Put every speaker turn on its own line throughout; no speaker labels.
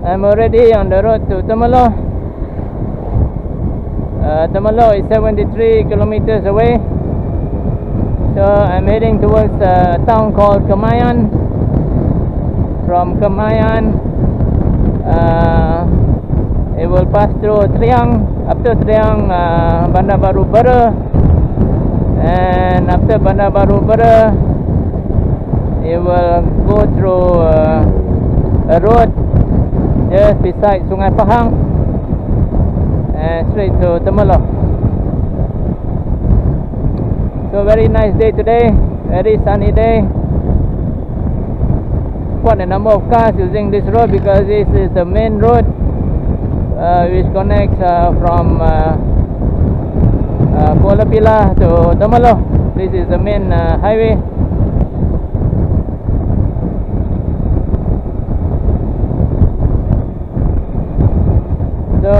I'm already on the road to Temerloh. Temerloh is 73 kilometers away. So I'm heading towards a town called Kemayan. From Kemayan, it will pass through Triang. After Triang, Bandar Baru Bera, and after Bandar Baru Bera, it will go through a road just beside Sungai Pahang and straight to Temerloh. So very nice day today, very sunny day. Quite a number of cars using this road because this is the main road which connects from Kuala Pilah to Temerloh. This is the main highway. So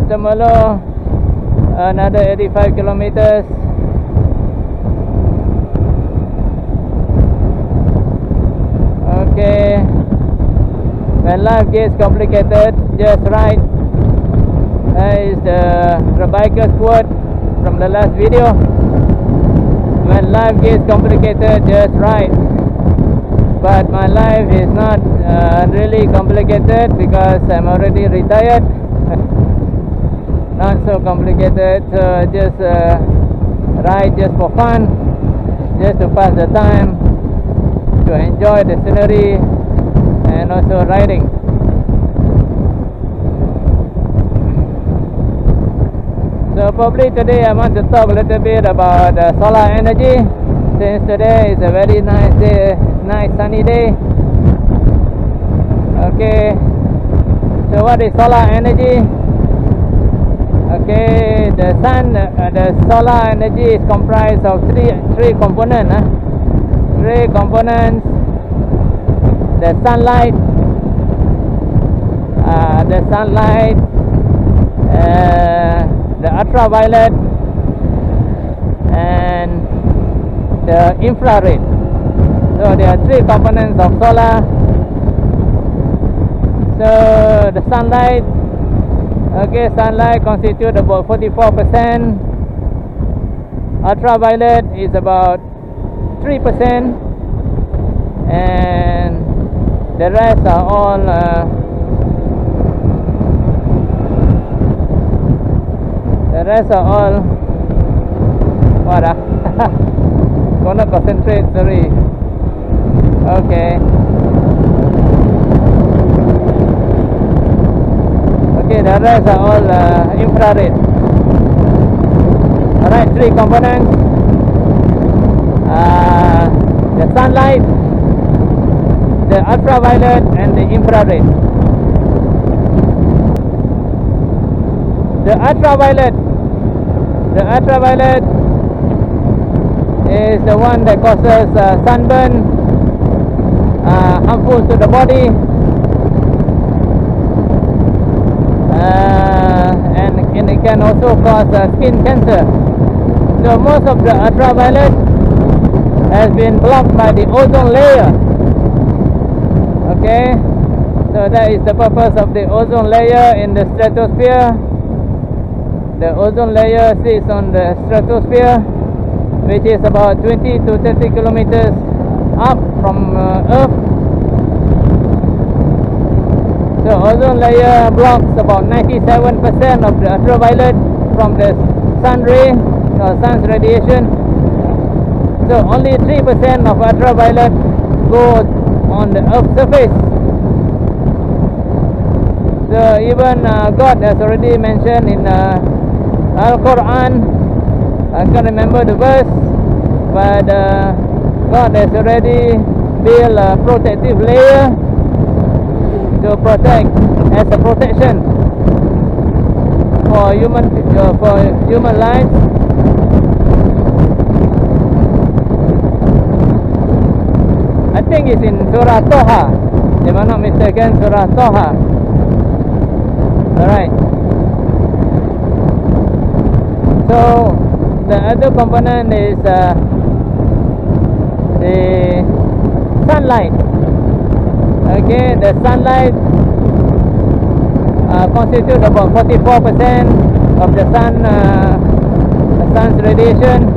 Temerloh, another 85 kilometers. Okay, when life gets complicated, just right. That is the biker's quote from the last video. When life gets complicated, just right. But my life is not really complicated because I'm already retired. Not so complicated, so just ride just for fun, just to pass the time, to enjoy the scenery and also riding. So probably today I want to talk a little bit about solar energy, since today is a very nice day, nice sunny day. Okay, so what is solar energy? Okay, the solar energy is comprised of three components. Three components: the sunlight, the ultraviolet, and the infrared. So there are three components of solar. So the sunlight, okay, sunlight constitutes about 44%. Ultraviolet is about 3%, and the rest are all what gonna concentrate, sorry. Okay, the rest are all infrared. Alright, three components: the sunlight, the ultraviolet, and the infrared. The ultraviolet is the one that causes sunburn, harmful to the body, and it can also cause skin cancer. So most of the ultraviolet has been blocked by the ozone layer. Okay, so that is the purpose of the ozone layer in the stratosphere. The ozone layer sits on the stratosphere, which is about 20 to 30 kilometers up from Earth. So ozone layer blocks about 97% of the ultraviolet from the sun ray or sun's radiation. So only 3% of ultraviolet goes on the Earth's surface. So even God has already mentioned in Al-Quran, I can't remember the verse, but God has already built a protective layer to protect, as a protection for human life. I think it's in Surah Toha, if I'm not mistaken, Surah Toha. Alright. So the other component is the sunlight. Okay, the sunlight constitute about 44% of the sun's radiation.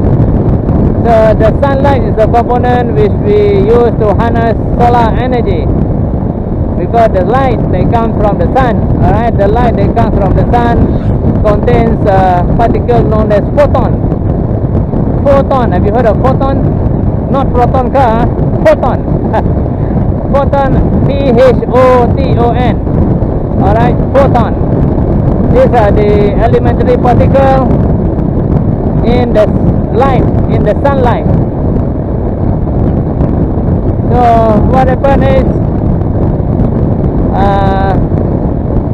So the sunlight is the component which we use to harness solar energy, because the light that comes from the sun, alright, the light that comes from the sun contains a particle known as photon. Photon, have you heard of photon? Not proton car, photon. Photon, P-H-O-T-O-N. Alright, photon. These are the elementary particles in the light, in the sunlight. So what happens is,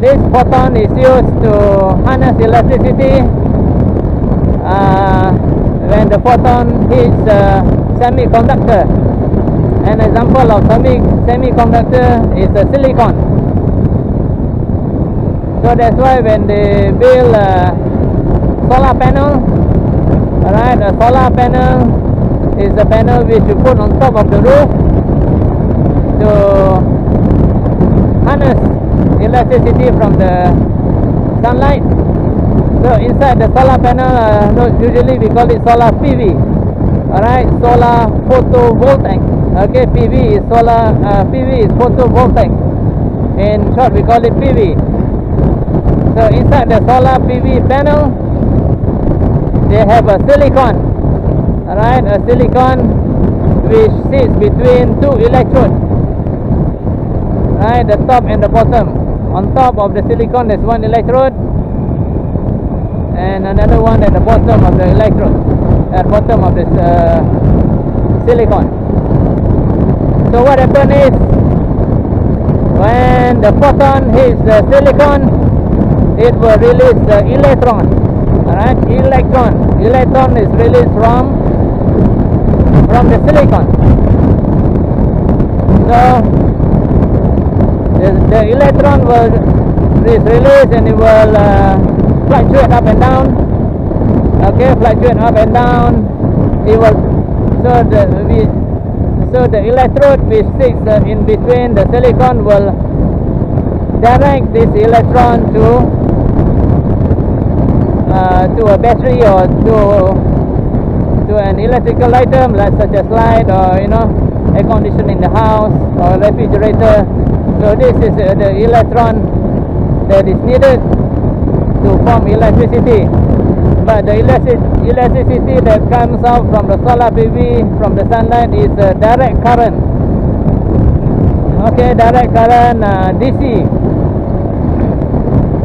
this photon is used to harness electricity when the photon hits a semiconductor. An example of semiconductor is a silicon. So that's why when they build a solar panel, alright, a solar panel is a panel which you put on top of the roof to harness electricity from the sunlight. So inside the solar panel, usually we call it solar PV. Alright, solar photovoltaic. Okay, PV is solar, PV is photovoltaic. In short, we call it PV. So inside the solar PV panel, they have a silicon. Alright, a silicon which sits between two electrodes. Right, the top and the bottom. On top of the silicon there's one electrode, and another one at the bottom of the electrode, at bottom of this silicon. So what happens is, when the photon hits the silicon, it will release the electron. Alright, electron is released from the silicon. So the electron is released and it will fluctuate up and down. Okay, fluctuate up and down. It will so the electrode which sits in between the silicon will direct this electron to a battery or to an electrical item, like such as light, or air conditioner in the house, or refrigerator. So this is the electron that is needed to form electricity. But the electricity that comes out from the solar PV, from the sunlight, is a direct current. Okay, direct current, DC.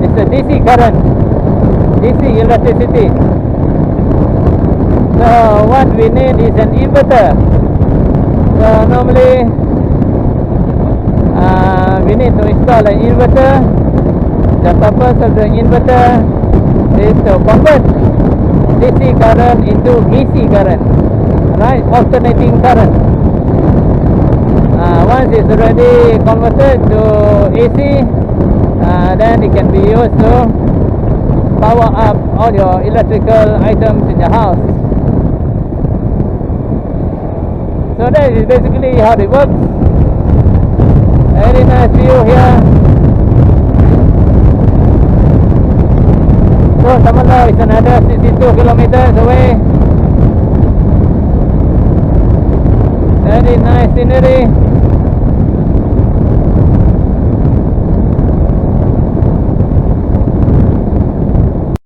It's a DC current, DC electricity. So what we need is an inverter. So normally we need to install an inverter. The purpose of the inverter is to convert DC current into AC current, right? Alternating current. Once it's already converted to AC, then it can be used to power up all your electrical items in the house. So that is basically how it works. Very nice view here. So Temerloh is another 62 kilometers away. Very nice scenery.